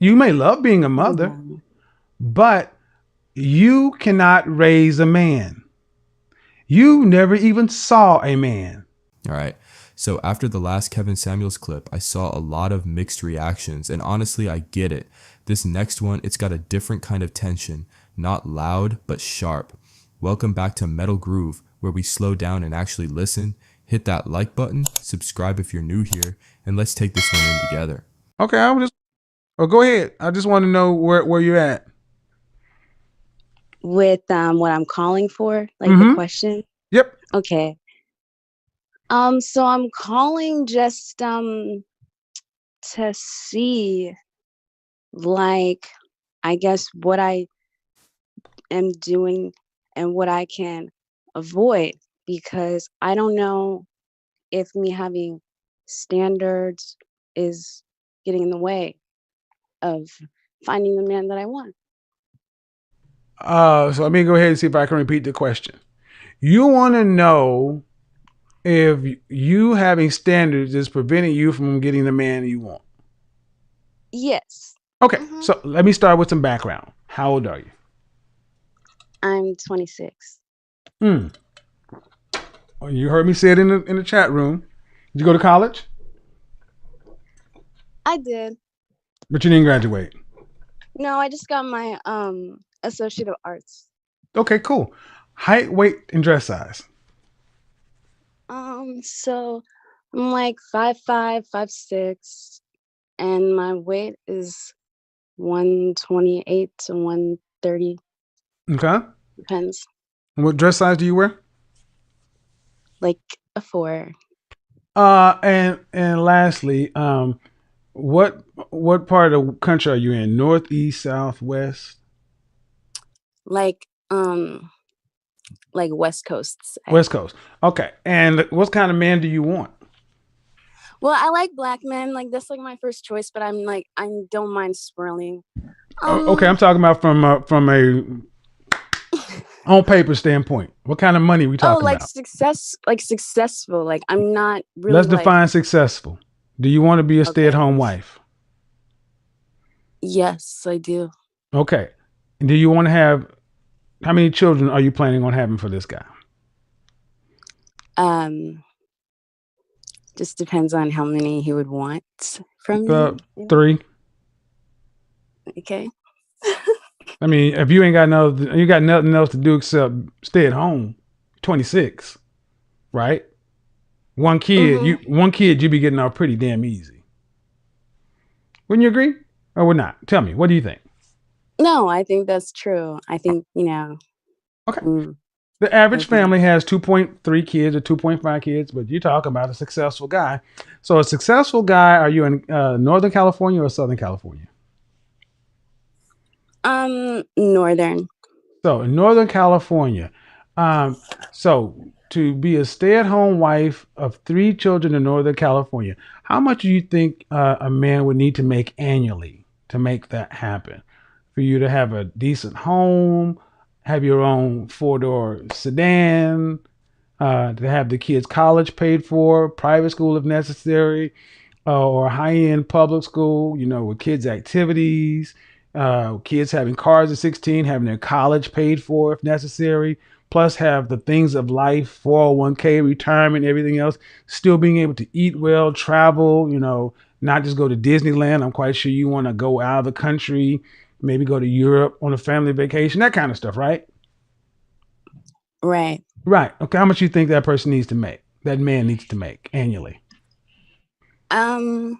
You may love being a mother, Mhm. but you cannot raise a man. You never even saw a man. All right. So after the last Kevin Samuels clip, I saw a lot of mixed reactions, and honestly, I get it. This next one, it's got a different kind of tension, not loud, but sharp. Welcome back to Metal Groove, where we slow down and actually listen. Hit that like button, subscribe if you're new here, and let's take this one in together. Okay, I was just. Oh, go ahead. I just want to know where you're at. With what I'm calling for, like the Mm-hmm. question. Yep. Okay. So I'm calling just to see, like, I guess what I am doing and what I can avoid, because I don't know if me having standards is getting in the way of finding the man that I want. So let me go ahead and see if I can repeat the question. You want to know if you having standards is preventing you from getting the man you want. Yes. Okay, Mm-hmm. so let me start with some background. How old are you? I'm 26. Hmm. Well, you heard me say it in the chat room. Did you go to college? I did. But you didn't graduate. No, I just got my Associate of Arts. Okay, cool. Height, weight, and dress size. So I'm like 5'5", 5'6", and my weight is 128 to 130. Okay. Depends. And what dress size do you wear? Like a 4. And lastly, what part of the country are you in? North, east, south, west? Like like West Coast side. West Coast. Okay. And what kind of man do you want? Well, I like black men. Like that's like my first choice, but I'm like I don't mind swirling. Okay, I'm talking about from a on paper standpoint. What kind of money are we Oh, talking about? like successful. Like I'm not really Let's like define successful. Do you want to be a okay. stay-at-home wife? Yes, I do. Okay. And do you want to have how many children are you planning on having for this guy? Um, just depends on how many he would want from Uh, me. Yeah. 3. Okay. I mean, if you ain't got you got nothing else to do except stay at home. 26, right? Mm-hmm. One kid you be getting off pretty damn easy. Wouldn't you agree? Or would not? Tell me, what do you think? No, I think that's true. I think Okay. mm, The average okay. family has 2.3 kids or 2.5 kids, but you're talking about a successful guy. So, a successful guy, are you in Northern California or Southern California? Northern. So, in Northern California, so to be a stay-at-home wife of 3 children in Northern California, how much do you think a man would need to make annually to make that happen? For you to have a decent home, have your own four-door sedan, to have the kids' college paid for, private school if necessary, or high-end public school, with kids' activities, kids having cars at 16, having their college paid for if necessary, plus have the things of life, 401k, retirement, everything else, still being able to eat well, travel, not just go to Disneyland. I'm quite sure you want to go out of the country, maybe go to Europe on a family vacation, that kind of stuff, right? Right. Right. Okay. How much do you think that person needs to make? That man needs to make annually? Um,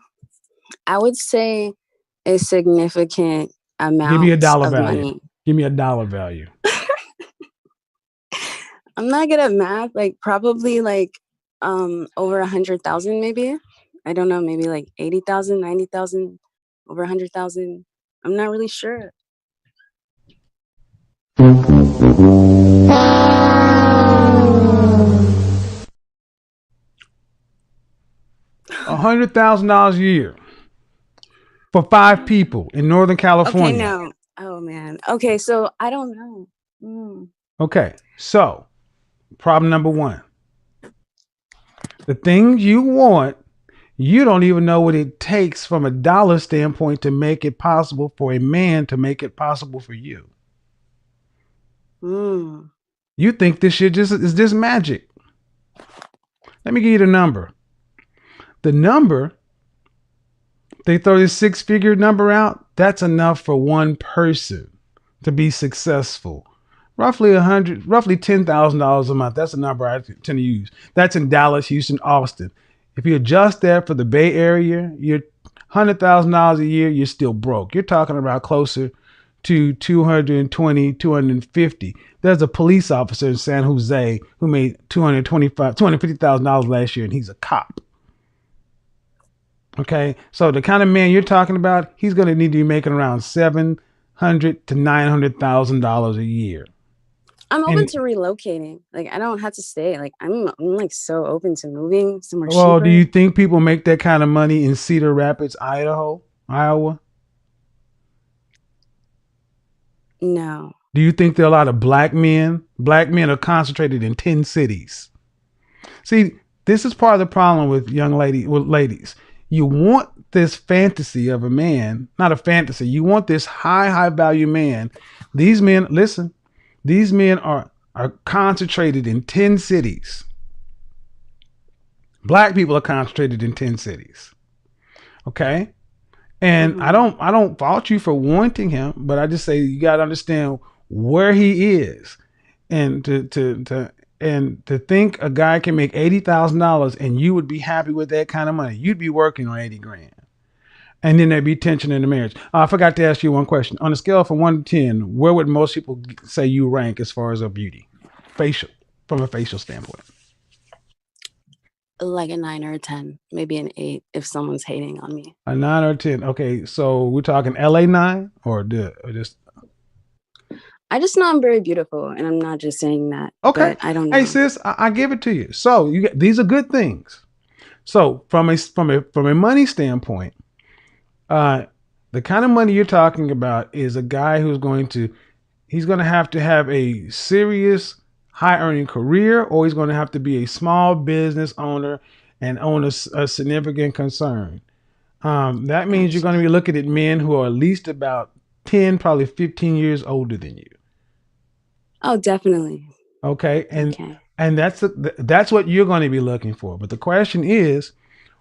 I would say a significant Give me a amount dollar of value. money. Give me a dollar value. I'm not good at math. Like probably like over 100,000 maybe. I don't know, maybe like 80,000, 90,000, over 100,000. I'm not really sure. $100,000 a year for 5 people in Northern Okay, California. no. Oh man. Okay, so I don't know. Mm. Okay. So, problem number one: the things you want, You don't even know what it takes from a dollar standpoint to make it possible for a man to make it possible for you. Mm. You think this shit just is just magic. Let me give you the number. The number, they throw this six-figure number out, that's enough for one person to be successful. Roughly $10,000 a month. That's the number I tend to use. That's in Dallas, Houston, Austin. If you adjust that for the Bay Area, you're $100,000 a year. You're still broke. You're talking about closer to 220, 250. There's a police officer in San Jose who made $250,000 last year, and he's a cop. Okay, so the kind of man you're talking about, he's going to need to be making around $700 to $900,000 a year. I'm open And to relocating. Like, I don't have to stay. Like, I'm like so open to moving somewhere well, do cheaper. you think people make that kind of money in Cedar Rapids, Idaho, Iowa? No. Do you think there are a lot of black men? Black men are concentrated in 10 cities. See, this is part of the problem with ladies. You want this fantasy of a man, not a fantasy. You want this high value man. These men, listen, these men are concentrated in 10 cities. Black people are concentrated in 10 cities. Okay? And Mm-hmm. I don't fault you for wanting him, but I just say you got to understand where he is. And to think a guy can make $80,000 and you would be happy with that kind of money. You'd be working on 80 grand. And then there'd be tension in the marriage. I forgot to ask you one question. On a scale from 1 to 10, where would most people say you rank as far as a beauty? Facial, from a facial standpoint. Like a 9 or a 10, maybe an 8 if someone's hating on me. A 9 or 10. Okay, so we're talking LA 9 or just. I just know I'm very beautiful, and I'm not just saying that, Okay. but I don't Hey know. sis, I give it to you. So you get, these are good things. So from a money standpoint, uh, the kind of money you're talking about is a guy who's he's going to have a serious high earning career, or he's going to have to be a small business owner and own a significant concern. That means you're going to Gotcha. be looking at men who are at least about 10, probably 15 years older than you. Oh, definitely. Okay. Okay. And that's what you're going to be looking for. But the question is,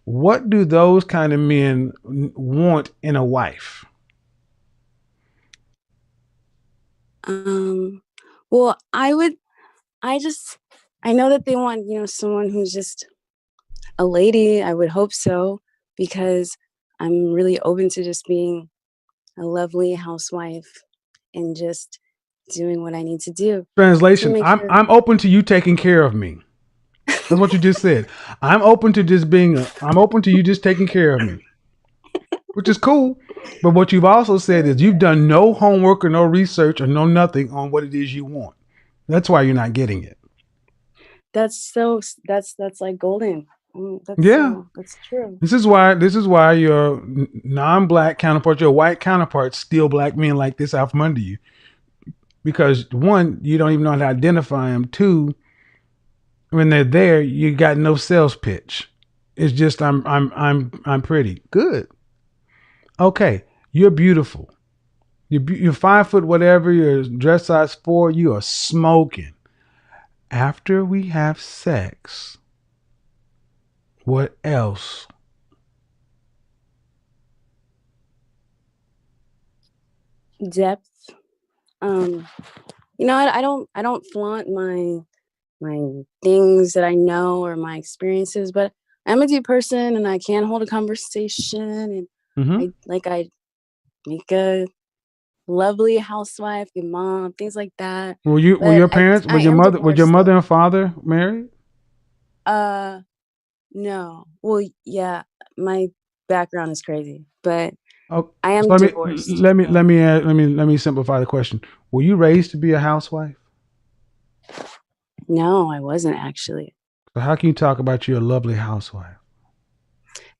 what do those kind of men want in a wife? Um, well, I just, I know that they want, someone who's just a lady. I would hope so, because I'm really open to just being a lovely housewife and just doing what I need to do to Translation, make sure. I'm open to you taking care of me. That's what you just said. I'm open to you just taking care of me, which is cool. But what you've also said is you've done no homework or no research or no nothing on what it is you want. That's why you're not getting it. That's like golden. Yeah. That's true. This is why your non-black counterparts, your white counterparts steal black men like this out from under you. Because one, you don't even know how to identify them. Two, when they're there, you got no sales pitch. It's just I'm pretty. Good. Okay. You're beautiful. You're 5 foot whatever. You're dress size 4. You are smoking. After we have sex, what else? Depth. Um, I don't flaunt my things that I know or my experiences, but I'm a deep person and I can hold a conversation, and Mm-hmm. I make a lovely housewife, good mom, things like that. Were But your parents I am was your divorced mother though. and father married? Uh no. Well, yeah, my background is crazy, but Oh, I so am divorced though. let me simplify the question. Were you raised to be a housewife? No, I wasn't actually. So how can you talk about you're a lovely housewife?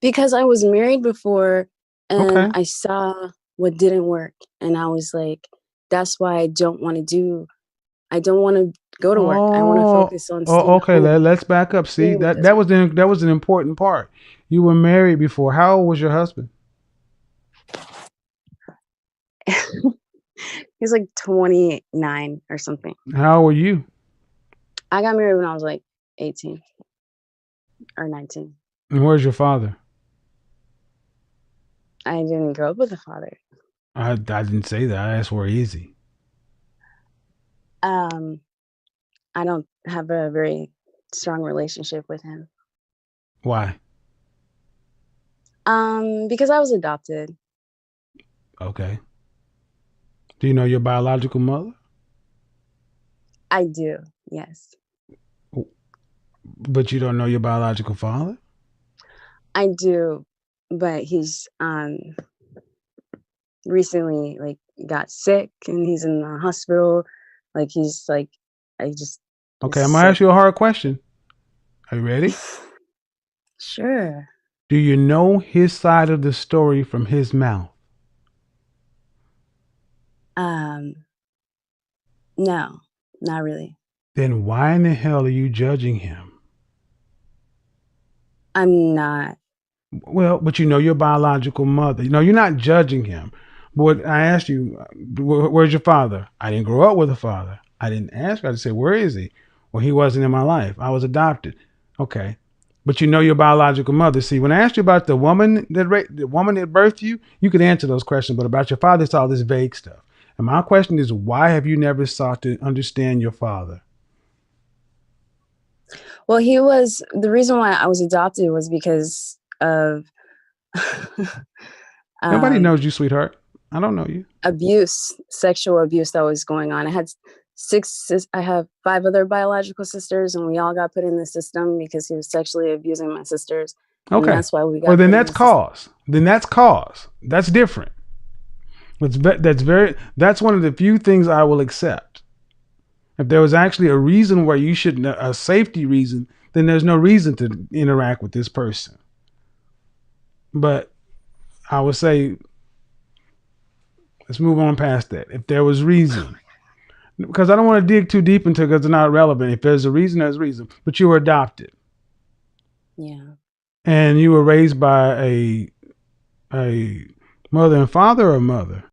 Because I was married before and Okay. I saw what didn't work, and I was like, that's why I don't want to go to work. I want to focus on staying Okay. home, Let's back up. See doing what that does work. that was an important part. You were married before. How old was your husband? He's like 29 or something. How old were you? I got married when I was like 18 or 19. And where's your father? I didn't grow up with a father. I didn't say that. I asked where is he? Um, I don't have a very strong relationship with him. Why? Because I was adopted. Okay. Do you know your biological mother? I do, yes. But you don't know your biological father? I do, but he's recently like got sick and he's in the hospital. Like he's like I just Okay, is I'm gonna sick. ask you a hard question. Are you ready? Sure. Do you know his side of the story from his mouth? Um, no, not really. Then why in the hell are you judging him? I'm not. Well, but you know your biological mother. You know, you're not judging him. But what I asked you, where's your father? I didn't grow up with a father. I didn't ask you. I just said, where is he? Well, he wasn't in my life. I was adopted. Okay. But you know your biological mother. See, when I asked you about the woman that birthed you, you could answer those questions. But about your father, it's all this vague stuff. And my question is, why have you never sought to understand your father? Well, he was the reason why I was adopted was because of Nobody um knows you, sweetheart. I don't know you. abuse, sexual abuse that was going on. I have 5 other biological sisters, and we all got put in the system because he was sexually abusing my sisters, and Okay. that's why we Well, got then put in that's the system. cause. Then that's cause. That's different. That's one of the few things I will accept. If there was actually a reason where you shouldn't, a safety reason, then there's no reason to interact with this person. But I would say, let's move on past that. If there was reason, because I don't want to dig too deep into it because it's not relevant. If there's a reason, there's a reason. But you were adopted Yeah, and you were raised by a mother and father or mother.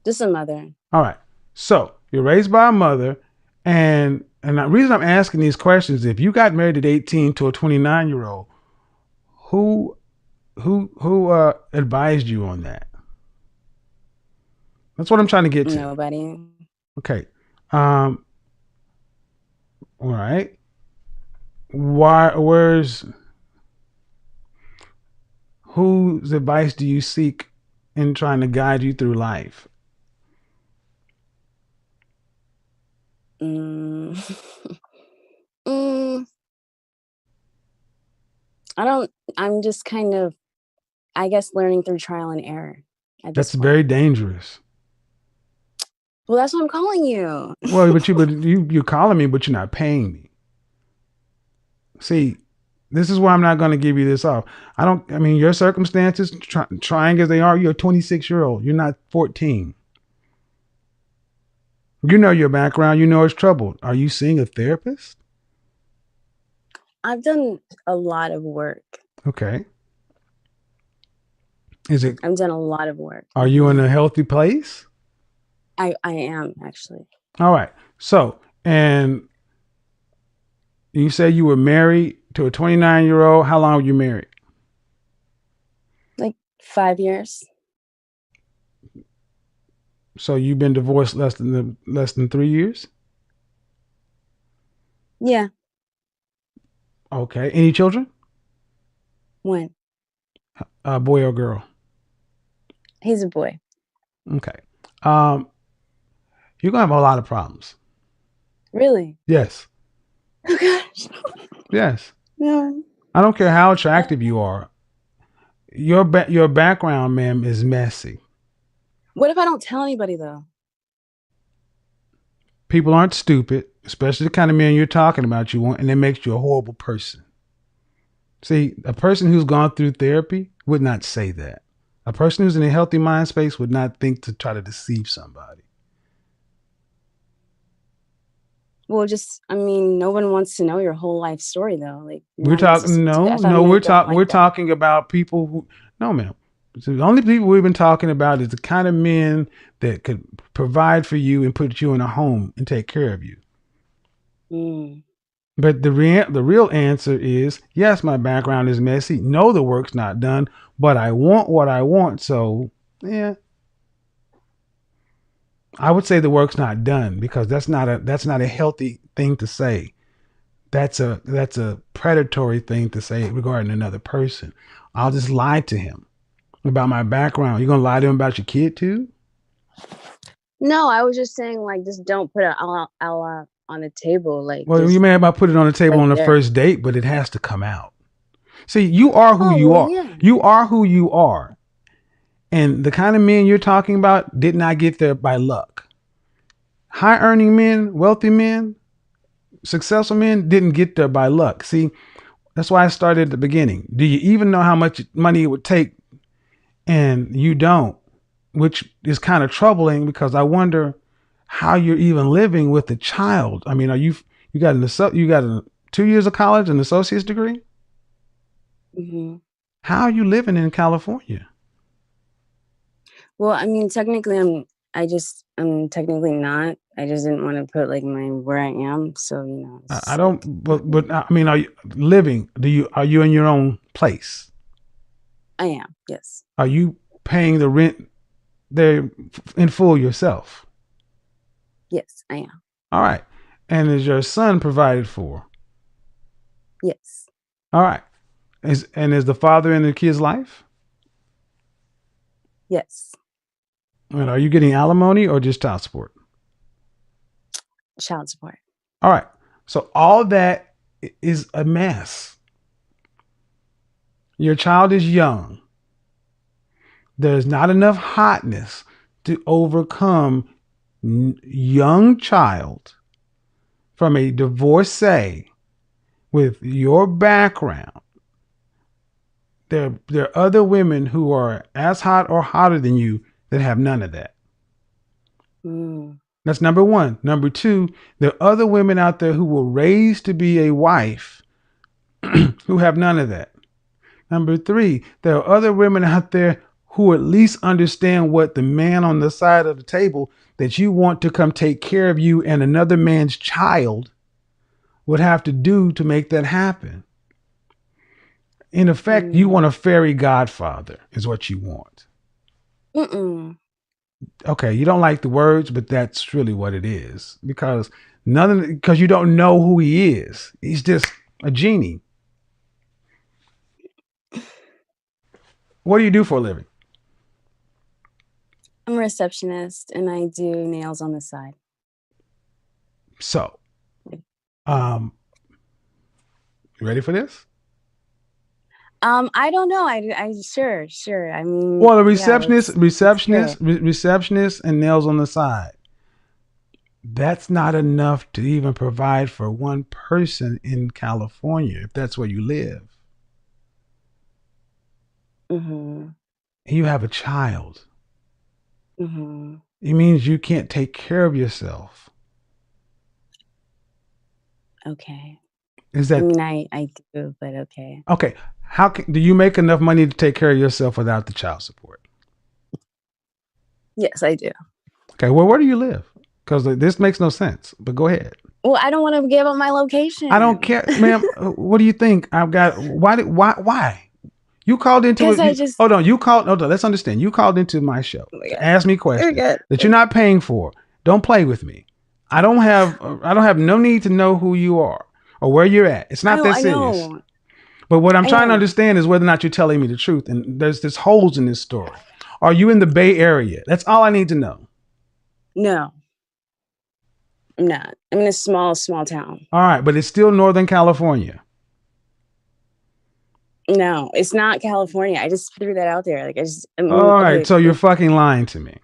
just a mother. All right. So you're raised by a mother, and the reason I'm asking these questions, if you got married at 18 to a 29-year-old, who who advised you on that? That's what I'm trying to get to. Nobody. Okay. All right. Why? Where's whose advice do you seek in trying to guide you through life? Mm. mm, I don't. I'm just kind of, I guess, learning through trial and error at this That's point. very dangerous. Well, that's what I'm calling you. Well, you're calling me, but you're not paying me. See, this is why I'm not going to give you this off. I mean, your circumstances, trying as they are, you're a 26-year-old. You're not 14. You know your background. You know it's troubled. Are you seeing a therapist? I've done a lot of work. Okay. Is it? I've done a lot of work. Are you in a healthy place? I am actually. All right. So, and you say you were married to a 29-year-old. How long were you married? Like 5 years. So you've been divorced less than 3 years? Yeah. Okay. Any children? When? Boy or girl? He's a boy. Okay. Um, you're gonna have a lot of problems. Really? Yes. Oh gosh. Yes. No. I don't care how attractive you are. Your background, ma'am, is messy. What if I don't tell anybody though? People aren't stupid, especially the kind of men you're talking about. And it makes you a horrible person. See, a person who's gone through therapy would not say that. A person who's in a healthy mind space would not think to try to deceive somebody. Well, just I mean, no one wants to know your whole life story though. Like you're We're not talking necessarily. no, I thought no. men don't like We're that. talking about people who no, ma'am. So the only people we've been talking about is the kind of men that could provide for you and put you in a home and take care of you. Mm. But the real answer is yes, my background is messy. No, the work's not done, but I want what I want. So yeah, I would say the work's not done because that's not a healthy thing to say. That's a predatory thing to say regarding another person. I'll just lie to him about my background. You're gonna lie to him about your kid too? No, I was just saying like just don't put it all on the table. Like Well, you just may have put it on the table right on the there. first date, but it has to come out. See, you are who Oh you well, are. yeah. You are who you are. And the kind of men you're talking about did not get there by luck. High earning men, wealthy men, successful men didn't get there by luck. See, that's why I started at the beginning. Do you even know how much money it would take? And you don't, which is kind of troubling because I wonder how you're even living with a child. I mean, you got 2 years of college, an associate's degree? Hmm. How are you living in California? Well, I mean, technically, I'm technically not. I just didn't want to put like my where I am. So it's I just don't, like but I mean, are you living? Are you in your own place? I am. Yes. Are you paying the rent there in full yourself? Yes, I am. All right. And is your son provided for? Yes. All right. Is the father in the kid's life? Yes. And are you getting alimony or just child support? Child support. All right. So all that is a mess. Your child is young. There's not enough hotness to overcome young child from a divorcee with your background. There are other women who are as hot or hotter than you that have none of that. Mm. That's number one. Number two, there are other women out there who were raised to be a wife who have none of that. Number three, there are other women out there who at least understand what the man on the side of the table that you want to come take care of you and another man's child would have to do to make that happen. In effect, you Mm. want a fairy godfather, is what you want. Mm-mm. Okay, you don't like the words, but that's really what it is because you don't know who he is. He's just a genie. What do you do for a living? I'm a receptionist and I do nails on the side. So, um, you ready for this? I don't know. I sure. I mean, Well, a yeah, let's hear it. receptionist, and nails on the side. That's not enough to even provide for one person in California, if that's where you live. Mm-hmm. You have a child. Mm-hmm. It means you can't take care of yourself. Okay. Is I that mean, I do, but okay. okay? Do you make enough money to take care of yourself without the child support? Yes, I do. Okay, well, where do you live? Because this makes no sense. But go ahead. Well, I don't want to give up my I don't location care, ma'am. What do you think? I've got why? You called into because it. I just. Hold on. You called. Hold on. Let's understand. You called into my show Oh my to god. ask me You're questions good. that you're not paying for. Don't play with me. I don't have no need to know who you are or where you're at. It's not that I serious. know. But what I'm I trying to know. understand is whether or not you're telling me the truth. And there's holes in this story. Are you in the Bay Area? That's all I need to know. No, I'm not. I'm in a small town. All right, but it's still Northern California. No, it's not California. I just threw that out there. Like I mean, All right, okay, so you're like fucking lying to me.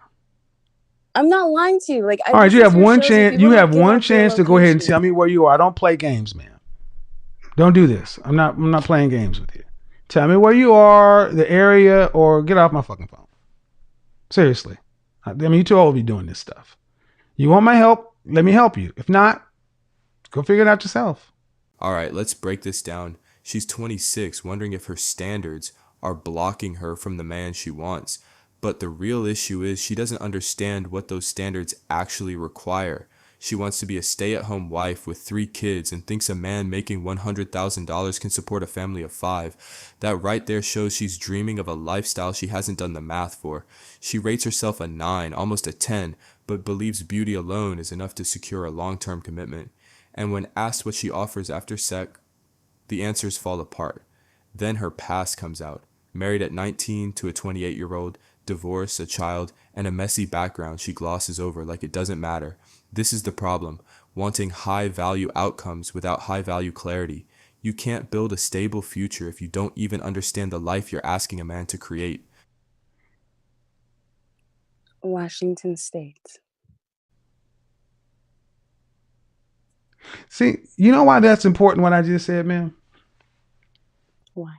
I'm not lying to you. Like I All right, you listen have to your one shows. Like chance. people You don't have give one up their chance to go ahead and tell location. me where you are. I don't play games, man. Don't do this. I'm not playing games with you. Tell me where you are, the area, or get off my fucking phone. Seriously. I mean, you're too old to be doing this stuff. You want my help? Let me help you. If not, Go figure it out yourself. All right, let's break this down. She's 26, wondering if her standards are blocking her from the man she wants. But the real issue is she doesn't understand what those standards actually require. She wants to be a stay at home wife with 3 kids and thinks a man making $100,000 can support a family of 5. That right there shows she's dreaming of a lifestyle she hasn't done the math for. She rates herself a 9, almost a 10, but believes beauty alone is enough to secure a long term commitment. And when asked what she offers after sex, the answers fall apart. Then her past comes out. Married at 19 to a 28-year-old, divorce, a child, and a messy background she glosses over like it doesn't matter. This is the problem, wanting high-value outcomes without high-value clarity. You can't build a stable future if you don't even understand the life you're asking a man to create. Washington State. See, you know why that's important, what I just said, man? Why?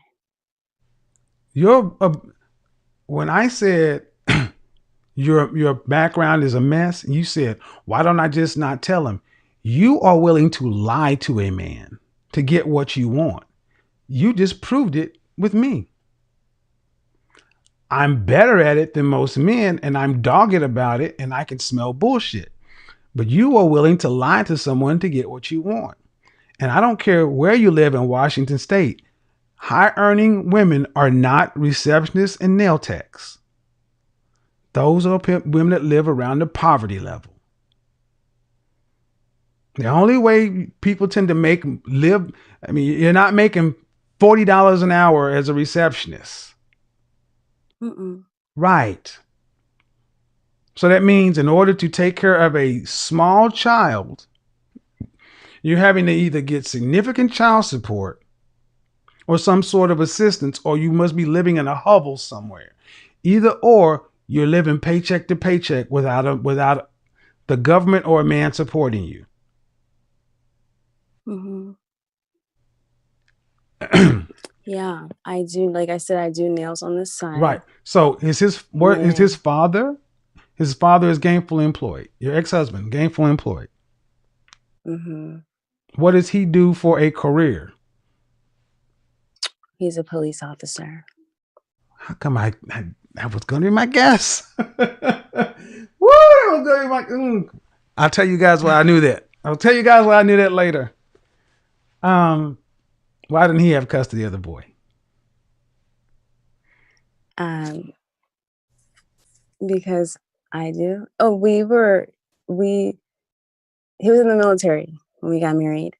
When I said your background is a mess, you said, why don't I just not tell him? You are willing to lie to a man to get what you want. You just proved it with me. I'm better at it than most men, and I'm dogged about it, and I can smell bullshit. But you are willing to lie to someone to get what you want. And I don't care where you live in Washington State. High earning women are not receptionists and nail techs. Those are women that live around the poverty level. The only way people tend to you're not making $40 an hour as a receptionist. Mm-mm. Right. So that means in order to take care of a small child, you're having to either get significant child support or some sort of assistance, or you must be living in a hovel somewhere. Either or, you're living paycheck to paycheck without the government or a man supporting you. Mm-hmm. Yeah, I do. Like I said, I do nails on the side. Right. So is his father? His father is gainfully employed. Your ex-husband, gainfully employed. Mm-hmm. What does he do for a career? He's a police officer. How come that was going to be my guess? Woo! That was going to be my. I'll tell you guys why I knew that. I'll tell you guys why I knew that later. Why didn't he have custody of the boy? Because I do. Oh, he was in the military when we got married.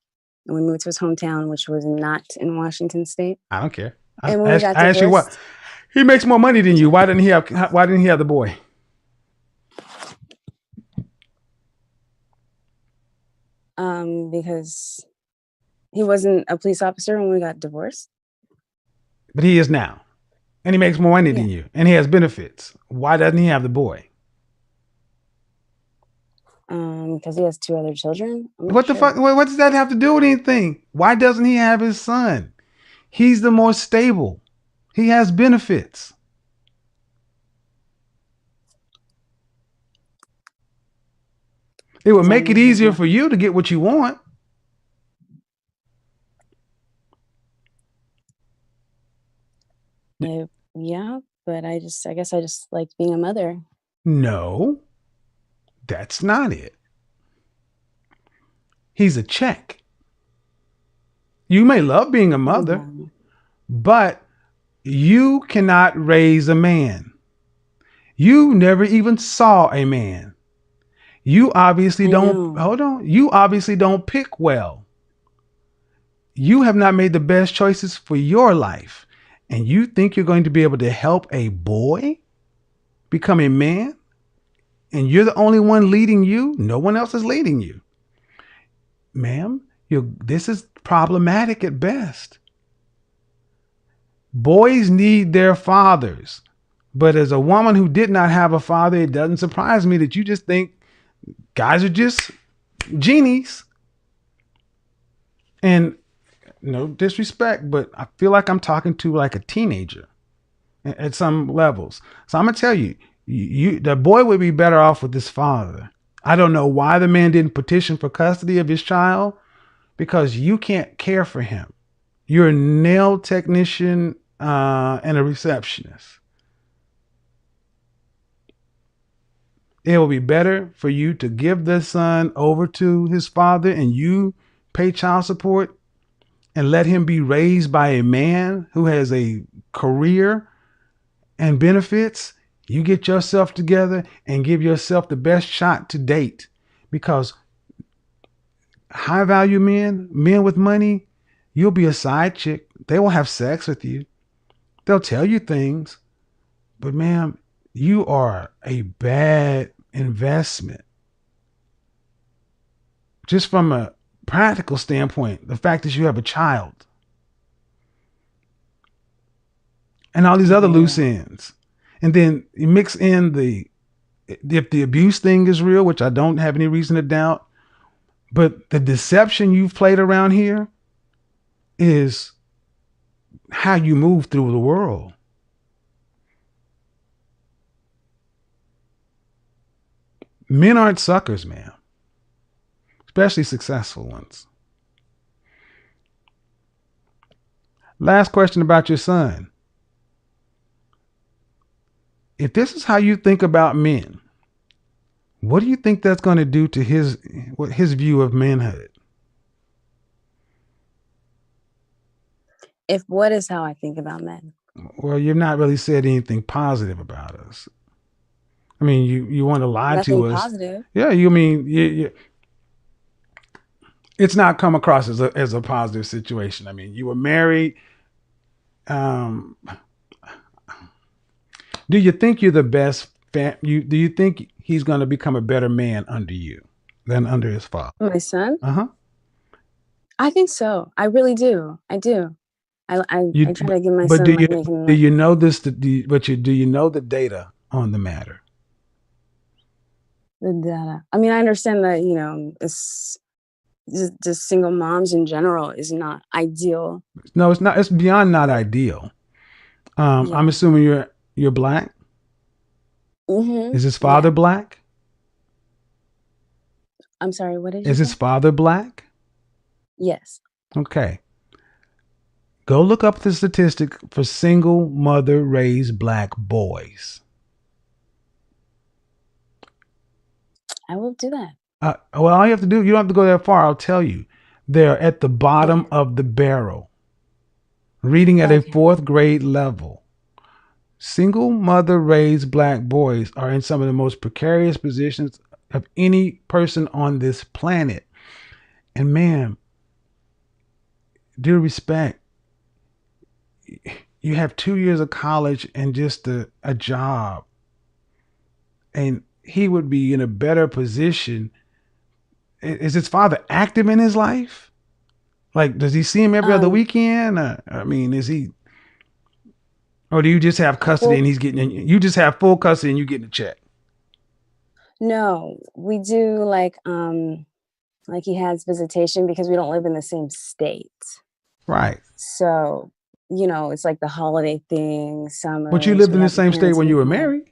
And we moved to his hometown, which was not in Washington State. I don't care. And when we got divorced, ask you what. He makes more money than you. Why didn't he have the boy? Because he wasn't a police officer when we got divorced. But he is now. And he makes more money than you. And he has benefits. Why doesn't he have the boy? Because he has 2 other children. What the fuck? What does that have to do with anything? Why doesn't he have his son? He's the more stable. He has benefits. It would make it easier for you to get what you want. Yeah, but I guess I just liked being a mother. No, that's not it. He's a check. You may love being a mother, but you cannot raise a man. You never even saw a man. You obviously don't, hold on. You obviously don't pick well. You have not made the best choices for your life. And you think you're going to be able to help a boy become a man? And you're the only one leading you? No one else is leading you. Ma'am, this is problematic at best. Boys need their fathers. But as a woman who did not have a father, it doesn't surprise me that you just think guys are just genies. And no disrespect, but I feel like I'm talking to like a teenager at some levels. So I'm going to tell you, the boy would be better off with his father. I don't know why the man didn't petition for custody of his child, because you can't care for him. You're a nail technician and a receptionist. It will be better for you to give the son over to his father and you pay child support and let him be raised by a man who has a career and benefits. You get yourself together and give yourself the best shot to date, because high value men with money, you'll be a side chick. They will have sex with you. They'll tell you things, but ma'am, you are a bad investment. Just from a practical standpoint, the fact that you have a child and all these other loose Yeah. ends. And then you mix in if the abuse thing is real, which I don't have any reason to doubt, but the deception you've played around here is how you move through the world. Men aren't suckers, man, especially successful ones. Last question about your son. If this is how you think about men, what do you think that's going to do to his view of manhood? If what is how I think about men? Well, you've not really said anything positive about us. I mean, you want to lie Nothing to us. positive. Yeah, it's not come across as a positive situation. I mean, you were married. Um, do you think you're the best? Do you think he's going to become a better man under you than under his father? My son? Uh huh. I think so. I really do. I do. I try to give my But son like making do like you know this? Do you know the data on the matter? the data. I mean, I understand that, it's just single moms in general is not ideal. No, it's not. It's beyond not ideal. I'm Yeah. assuming you're black. Is his father Yeah. black? I'm sorry, what did you Is his say? father black? Yes. Okay. Go look up the statistic for single mother raised black boys. I will do that. Well, all you have to do, you don't have to go that far. I'll tell you. They're at the bottom Okay. of the barrel, reading at a Okay. fourth grade level. Single mother raised black boys are in some of the most precarious positions of any person on this planet. And man, due respect, you have 2 years of college and just a job. And he would be in a better position. Is his father active in his life? Like, does he see him every other Um, weekend? I mean, is he, or do you just have custody well, and you just have full custody and you getting a check? no, we do like he has visitation because we don't live in the same state. Right. So, it's like the holiday thing, But you summers, lived we in the have the same state parents when you move were home. married.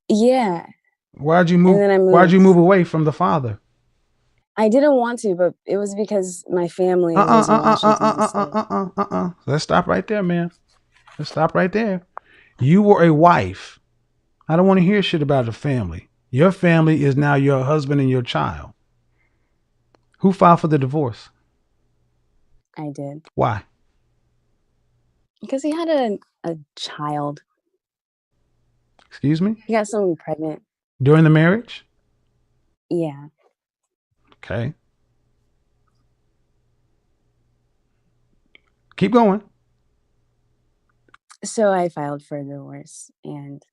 Yeah. Why'd you And move? then I Why'd you moved. move away from the father? I didn't want to, but it was because my family Uh-uh, lives in uh-uh, Washington uh-uh, State. Let's stop right there, man. Let's stop right there. You were a wife. I don't want to hear shit about the family. Your family is now your husband and your child. Who filed for the divorce? I did. Why? Because he had a child. Excuse me? He got someone pregnant. During the marriage? Yeah. Okay. Keep going. So I filed for a divorce and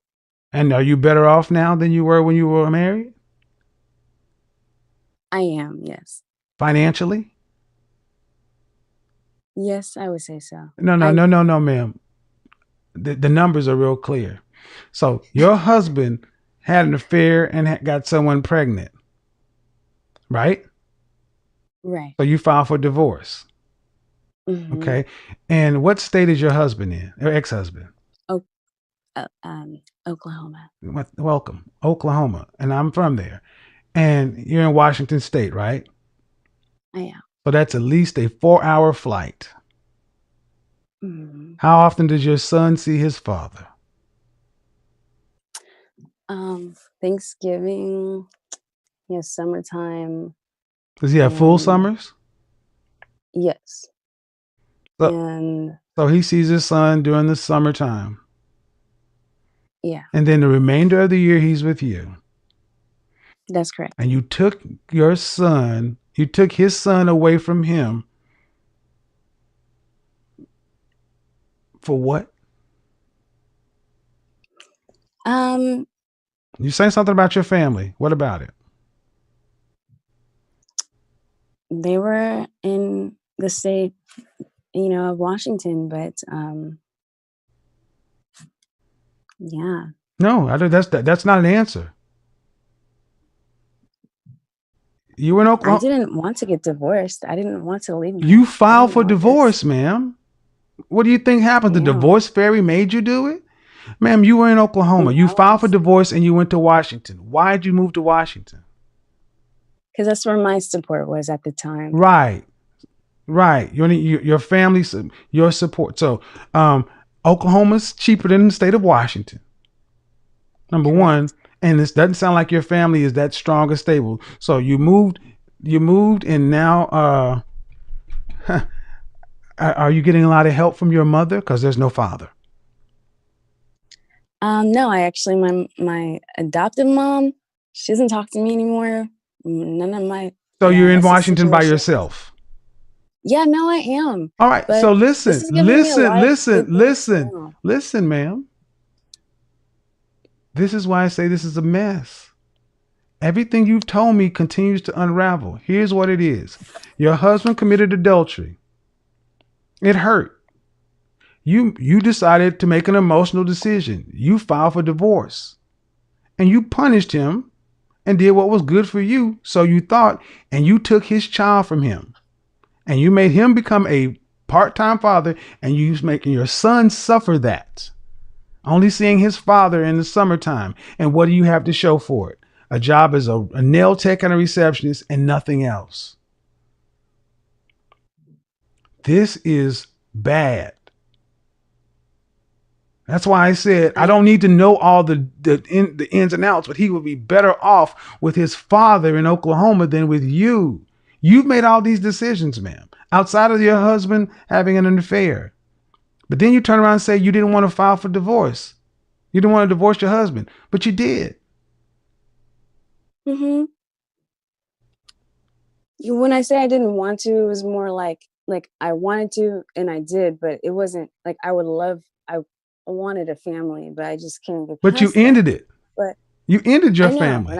And are you better off now than you were when you were married? I am, yes. Financially? Yes, I would say so. No, no, I no, no, no, ma'am. The numbers are real clear. So your husband had an affair and got someone pregnant, right? right. So you filed for divorce. Mm-hmm. Okay. And what state is your husband in, or ex-husband? Oh, Oklahoma. Welcome, Oklahoma. And I'm from there. And you're in Washington State, right? I am. So that's at least a 4-hour flight. Mm. How often does your son see his father? Thanksgiving, summertime, Does he have full and summers? yes, So, and so he sees his son during the summertime. yeah, And then the remainder of the year, he's with you. that's correct. And you took his son away from him for what? Um, You saying something about your family. What about it? they were in the state, of Washington, but yeah, No, that's not an answer. You were in I Oklahoma. didn't want to get divorced. I didn't want to leave You I filed didn't for want this. divorce, ma'am. What do you think happened? The Yeah. divorce fairy made you do it? Ma'am, you were in Oklahoma. You No, filed for divorce and you went to Washington. Why did you move to Washington? because that's where my support was at the time. Right. Right. Your family, your support. So, Oklahoma's cheaper than the state of Washington. Number one, Correct. and this doesn't sound like your family is that strong or stable. So you moved, and now, are you getting a lot of help from your mother? Because there's no father. No, I actually my adoptive mom, she doesn't talk to me anymore. None of my So you're in that's the Washington by situation. yourself. Yeah, no, I am. All right. So But this listen, is giving me a listen, lot of good listen, things listen, now. listen, ma'am. This is why I say this is a mess. Everything you've told me continues to unravel. Here's what it is. Your husband committed adultery. It hurt. You decided to make an emotional decision. You filed for divorce. And you punished him and did what was good for you, so you thought, and you took his child from him. And you made him become a part-time father, and you making your son suffer that. Only seeing his father in the summertime. And what do you have to show for it? A job as a nail tech and a receptionist and nothing else. This is bad. That's why I said I I don't need to know all the ins and outs, but he would be better off with his father in Oklahoma than with you. You've made all these decisions, ma'am, outside of your husband having an affair. But then you turn around and say you didn't want to file for divorce. You didn't want to divorce your husband, but you did. mm-hmm. When I say I didn't want to, it was more like I wanted to and I did, but it wasn't like I wanted a family, but I just can't get But you past that. ended it. But You ended your I know, and family.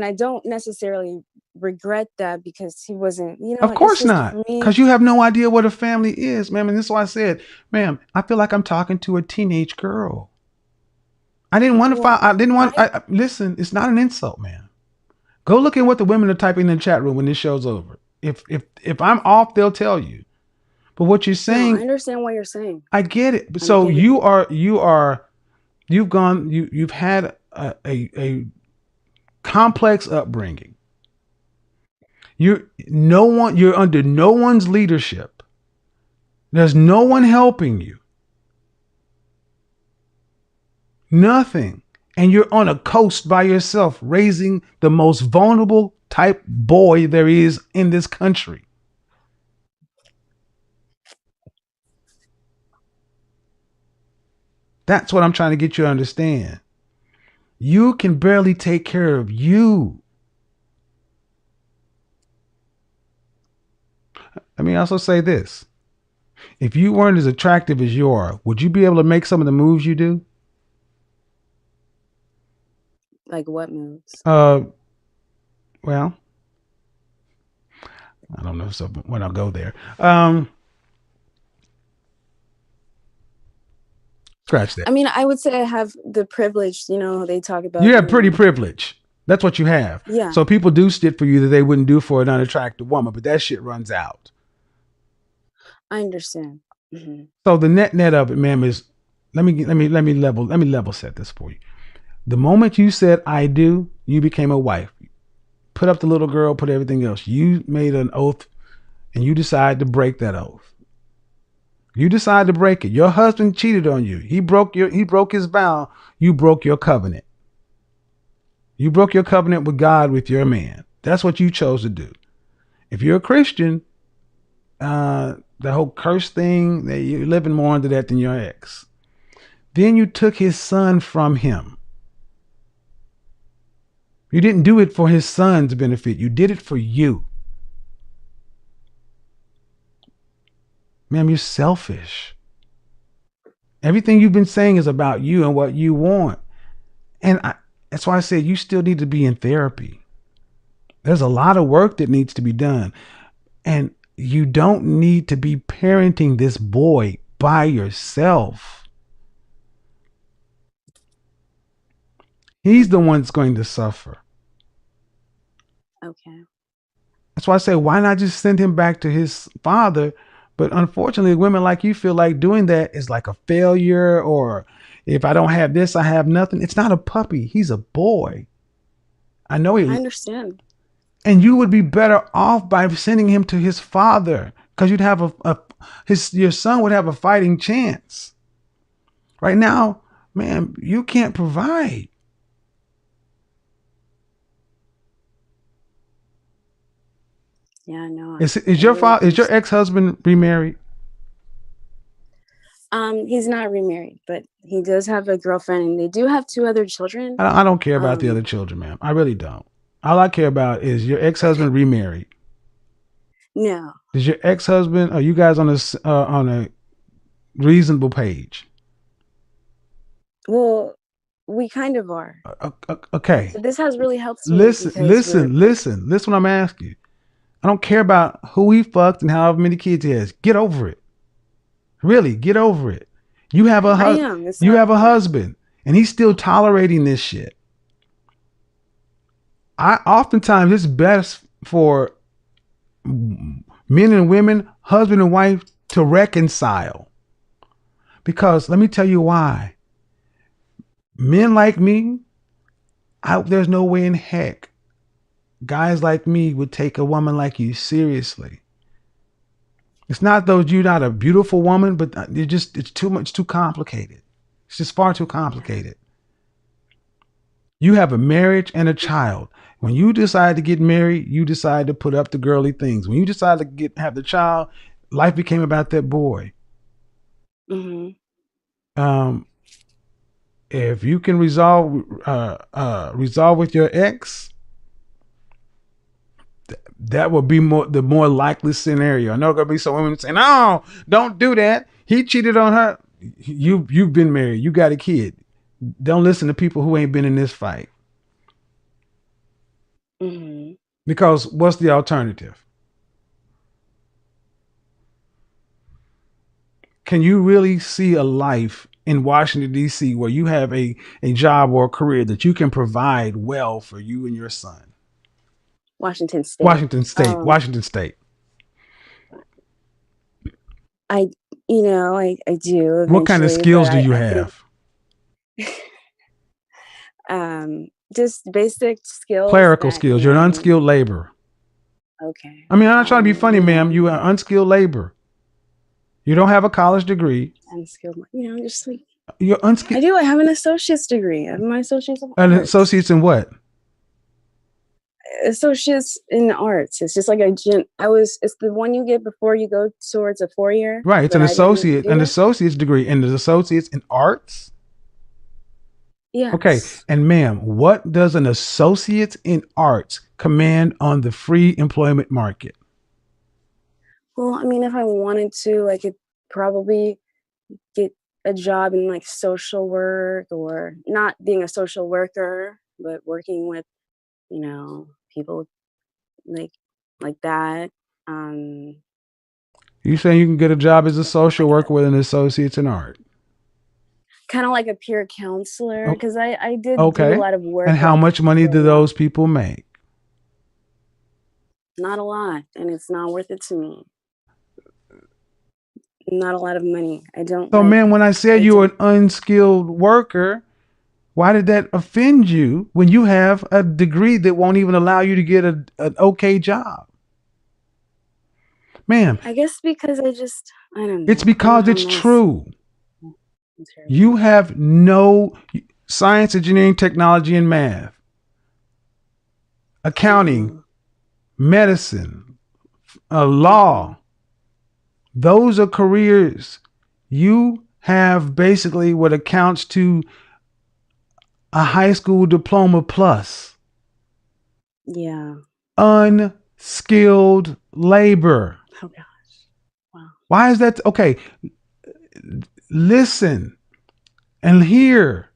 I don't necessarily regret that because he wasn't, Of it's course just not. for me. Because you have no idea what a family is, ma'am. And this is why I said, ma'am, I feel like I'm talking to a teenage girl. I didn't want to Well, file. I didn't want. my Listen, it's not an insult, man. Go look at what the women are typing in the chat room when this show's over. If I'm off, they'll tell you. But what you're No, I saying, understand what you're saying. I get it. But I'm so getting it. you've had a complex upbringing. You're under no one's leadership. There's no one helping you. Nothing. And you're on a coast by yourself, raising the most vulnerable type boy there is in this country. That's what I'm trying to get you to understand. You can barely take care of you. Let me also say this. If you weren't as attractive as you are, would you be able to make some of the moves you do? Like what moves? Uh, well, I don't know. So when I'll go there, scratch that. I mean, I would say I have the privilege, they talk You about, have pretty privilege. That's what you have. yeah, So people do shit for you that they wouldn't do for an unattractive woman, but that shit runs out. I understand. Hmm. So the net of it, ma'am, is let me level set this for you. The moment you said I do, you became a wife. put up the little girl, put everything else. You made an oath and you decided to break that oath. You decided to break it. Your husband cheated on you. He broke his vow. You broke your covenant. You broke your covenant with God with your man. That's what you chose to do. If you're a Christian, the whole curse thing, that you're living more under that than your ex. Then you took his son from him. You didn't do it for his son's benefit. You did it for you. Ma'am, you're selfish. Everything you've been saying is about you and what you want. And that's why I said you still need to be in therapy. There's a lot of work that needs to be done. And you don't need to be parenting this boy by yourself. He's the one that's going to suffer. Okay. That's why I say, why not just send him back to his father? But unfortunately, women like you feel like doing that is like a failure, or if I don't have this, I have nothing. It's not a puppy. He's a boy. I know I he. understand. And you would be better off by sending him to his father, because you'd have your son would have a fighting chance. Right now, man, you can't provide. Yeah, no. Is I your really father, is your understand. ex-husband remarried? He's not remarried, but he does have a girlfriend, and they do have 2 other children. I don't care about the other Um, children, ma'am. I really don't. All I care about is your ex-husband remarried. no. Is your ex-husband? Are you guys on a reasonable page? Well, we kind of are. Okay. This has really helped me Listen, because we're listen, listen. Listen what I'm asking you. I don't care about who he fucked and however many kids he has. Get over it. Really, get over it. You have a I am. It's you not have a hard. husband, and he's still tolerating this shit. Oftentimes it's best for men and women, husband and wife, to reconcile. Because let me tell you why. Men like me, there's no way in heck guys like me would take a woman like you seriously. It's not though you're not a beautiful woman, but it's too much, too complicated. It's just far too complicated. You have a marriage and a child. When you decide to get married, you decide to put up the girly things. When you decide to have the child, life became about that boy. Hmm. Um, if you can resolve with your ex, that would be the more likely scenario. I know gonna be some women saying, "No, don't do that. He cheated on her." You've been married. You got a kid. Don't listen to people who ain't been in this fight. Hmm. Because what's the alternative? Can you really see a life in Washington, D.C., where you have a job or a career that you can provide well for you and your son? Washington State. Washington State. Washington State. I, I do What kind of eventually, but skills do you I think have? just basic skills Clerical that, skills. You're an unskilled laborer. okay. I mean, I'm not trying to be funny, ma'am. You are unskilled labor. You don't have a college degree. Unskilled, just like, You're unskilled. I have an associate's degree. I have my associate's of An arts. associate's in what? Associates in arts. It's just like it's the one you get before you go towards a 4-year. Right. It's but an I didn't associate, do an that. associate's degree, and the associate's in arts. Yes. Okay. And ma'am, what does an associate in arts command on the free employment market? Well, I mean, if I wanted to, I could probably get a job in like social work, or not being a social worker, but working with, people like that. You saying you can get a job as a social Like worker with an associate's in art? kind of like a peer counselor, Oh, because I did do a okay. lot of work And how like much money do growing up. those people make? Not a lot, and it's not worth it to me. Not a lot of money. I don't So, like. man, when I said I you were don't. an unskilled worker, Why did that offend you when you have a degree that won't even allow you to get an okay job? Ma'am, I guess because I don't it's know. I don't because have it's nice. true. I'm terrible. You have no science, engineering, technology, and math, accounting, Mm-hmm. medicine, Mm-hmm. law. Those are careers. You have basically what accounts to a high school diploma plus. Yeah. Unskilled labor. Oh gosh. Wow. Why is that? Okay, listen and hear.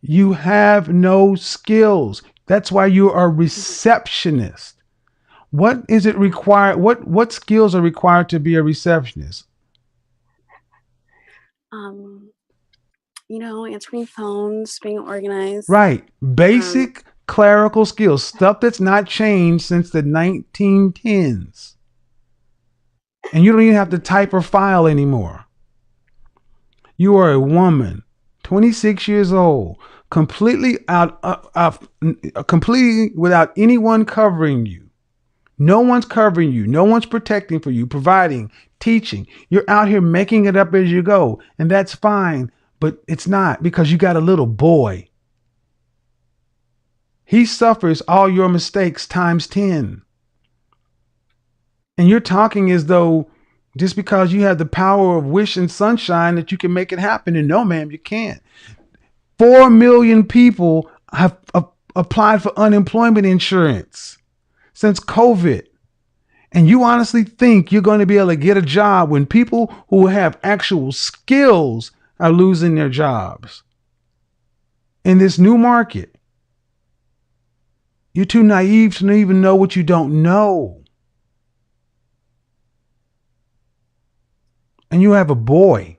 You have no skills. That's why you are a receptionist. What is it required? What skills are required to be a receptionist? Um, answering phones, being organized. Right. Um, Basic clerical skills, stuff that's not changed since the 1910s. And you don't even have to type or file anymore. You are a woman, 26 years old, completely without anyone covering you. No one's covering you. No one's protecting for you, providing, teaching. You're out here making it up as you go, and that's fine, but it's not because you got a little boy. He suffers all your mistakes times 10. And you're talking as though just because you have the power of wish and sunshine that you can make it happen. And no, ma'am, you can't. 4 million people have applied for unemployment insurance since COVID. And you honestly think you're going to be able to get a job when people who have actual skills are losing their jobs in this new market? You're too naive to even know what you don't know. And you have a boy.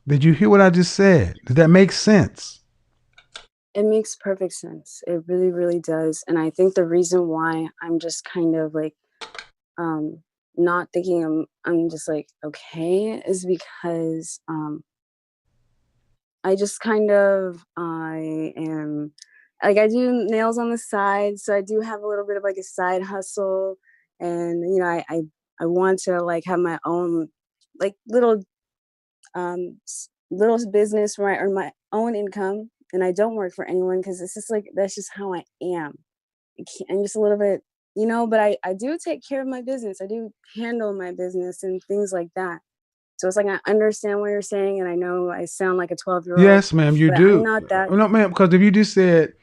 Did you hear what I just said? Did that make sense? it makes perfect sense. It really, really does. And I think the reason why I'm just kind of like um not thinking I'm just like okay is because I just kind of I am like I do nails on the side, so I do have a little bit of like a side hustle, and I want to like have my own like little business where I earn my own income and I don't work for anyone because it's just like that's just how I am. I'm just a little bit, but I do take care of my business. I do handle my business and things like that. So it's like I understand what you're saying, and I know I sound like a 12-year-old, Yes, ma'am, you but I'm do. not that. No, ma'am, because if you just said,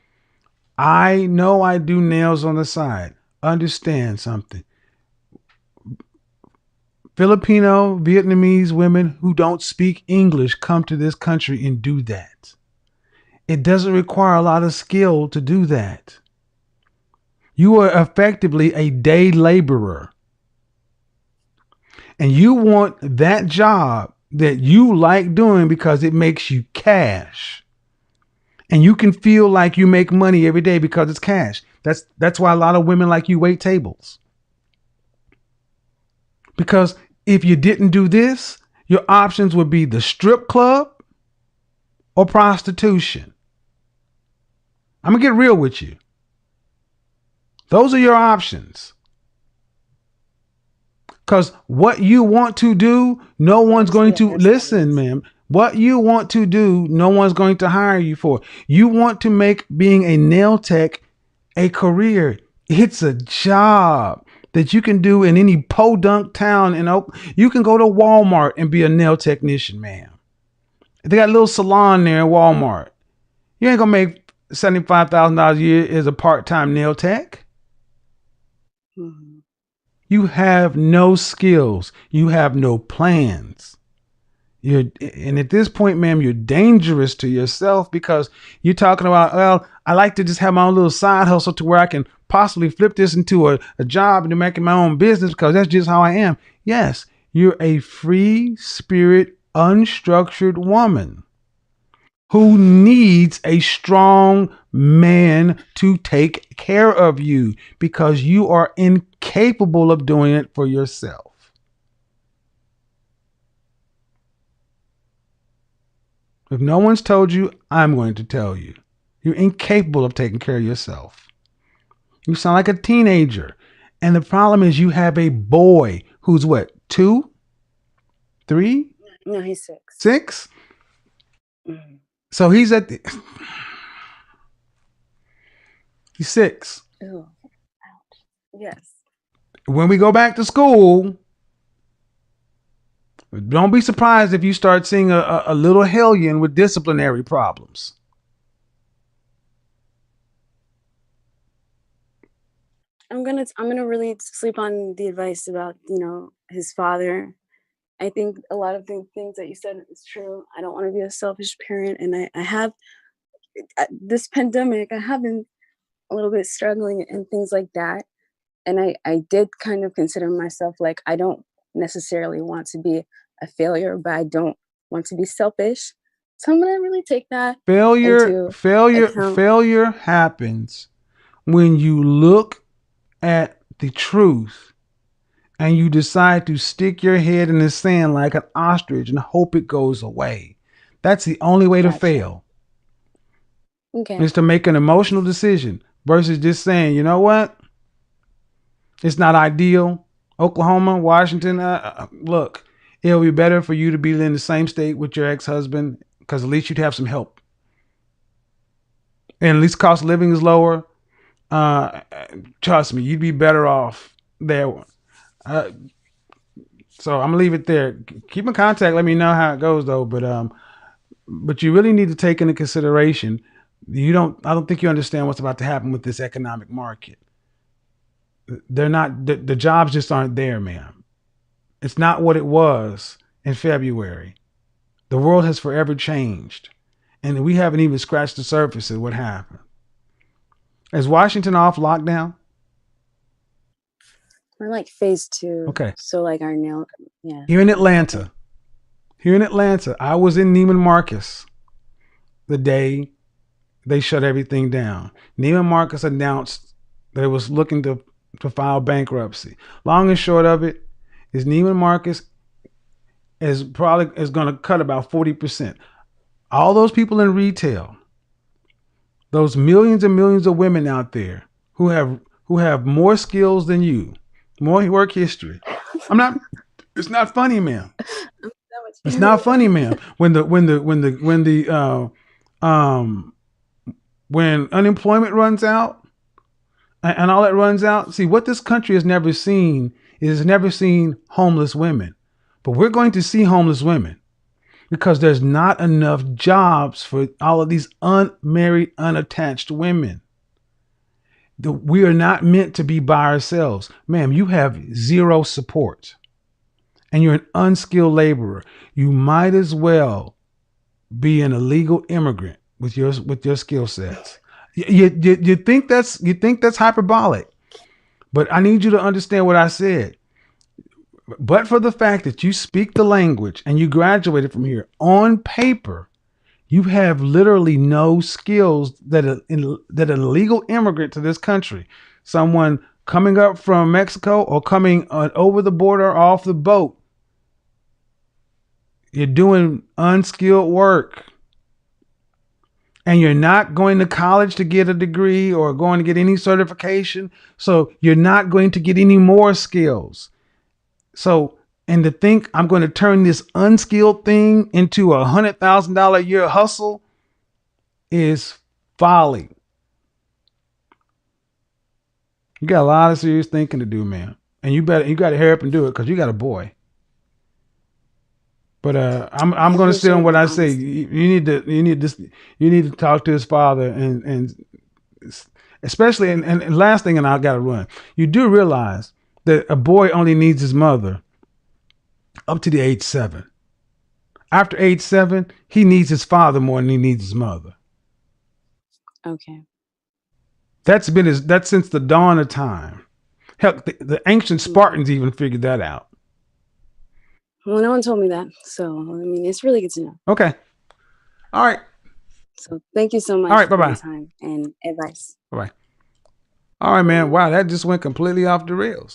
I know I do nails on the side, understand something. Filipino, Vietnamese women who don't speak English come to this country and do that. It doesn't require a lot of skill to do that. You are effectively a day laborer, and you want that job that you like doing because it makes you cash. And you can feel like you make money every day because it's cash. That's why a lot of women like you wait tables. Because if you didn't do this, your options would be the strip club or prostitution. I'm going to get real with you. Those are your options. Because what you want to do, no I one's just going need a to listen, hairstylist. ma'am. What you want to do, no one's going to hire you for. You want to make being a nail tech a career. It's a job that you can do in any podunk town in You can go to Walmart and be a nail technician, ma'am. They got a little salon there in Walmart. You ain't gonna make $75,000 a year as a part-time nail tech. Mhm. You have no skills. You have no plans. And at this point, ma'am, you're dangerous to yourself because you're talking about, well, I like to just have my own little side hustle to where I can possibly flip this into a job and making my own business because that's just how I am. Yes, you're a free spirit, unstructured woman who needs a strong man to take care of you because you are incapable of doing it for yourself. If no one's told you, I'm going to tell you. You're incapable of taking care of yourself. You sound like a teenager. And the problem is you have a boy who's what, 2, 3, No, he's 6. 6? Mhm. So he's he's 6. Ooh, yes. When we go back to school, don't be surprised if you start seeing a little hellion with disciplinary problems. I'm gonna really sleep on the advice about, his father. I think a lot of the things that you said is true. I don't want to be a selfish parent, and I have this pandemic. I have been a little bit struggling and things like that. And I did kind of consider myself like I don't necessarily want to be a failure, but I don't want to be selfish. So I'm gonna really take that Failure, into failure, account. failure happens when you look at the truth and you decide to stick your head in the sand like an ostrich and hope it goes away. That's the only way to Gotcha. fail, Okay. is to make an emotional decision versus just saying, you know what? It's not ideal. Oklahoma, Washington, look, it'll be better for you to be in the same state with your ex husband because at least you'd have some help. And at least cost of living is lower. Uh, Trust me, you'd be better off there. Uh, so I'm gonna leave it there. Keep in contact. Let me know how it goes, though. But you really need to take into consideration. You don't. I don't think you understand what's about to happen with this economic market. They're not. The jobs just aren't there, man. It's not what it was in February. The world has forever changed, and we haven't even scratched the surface of what happened. Is Washington off lockdown? We're like phase 2. Okay. So like our nail, yeah. Here in Okay. Atlanta, I was in Neiman Marcus the day they shut everything down. Neiman Marcus announced that it was looking to file bankruptcy. Long and short of it is Neiman Marcus is going to cut about 40%. All those people in retail, those millions and millions of women out there who have more skills than you, more work history. I'm not. It's not funny, man. I'm done with It's not you. funny, man. Um when unemployment runs out and all that runs out. See, what this country has never seen is never seen homeless women. But we're going to see homeless women because there's not enough jobs for all of these unmarried, unattached women. We are not meant to be by ourselves. Ma'am, you have zero support and you're an unskilled laborer. You might as well be an illegal immigrant with your skill sets. You think that's hyperbolic, but I need you to understand what I said. But for the fact that you speak the language and you graduated from here, on paper, you have literally no skills that an illegal immigrant to this country, someone coming up from Mexico or coming over the border or off the boat, you're doing unskilled work. And you're not going to college to get a degree or going to get any certification. So you're not going to get any more skills. So, and to think I'm going to turn this unskilled thing into $100,000 a year hustle is folly. You got a lot of serious thinking to do, man. And you got to hurry up and do it because you got a boy. But I I'm going to stay on appreciate what the I say. honesty. You need to talk to his father and especially and last thing, and I got to run. You do realize that a boy only needs his mother up to the age 7. After age 7, he needs his father more than he needs his mother. Okay. That's since the dawn of time. Heck, the ancient Okay. Spartans even figured that out. Well, no one told me that. So, I mean, it's really good to know. Okay. All right. So, thank you so All much right. Bye for your bye. time and advice. Bye bye. All right, man. Wow, that just went completely off the rails.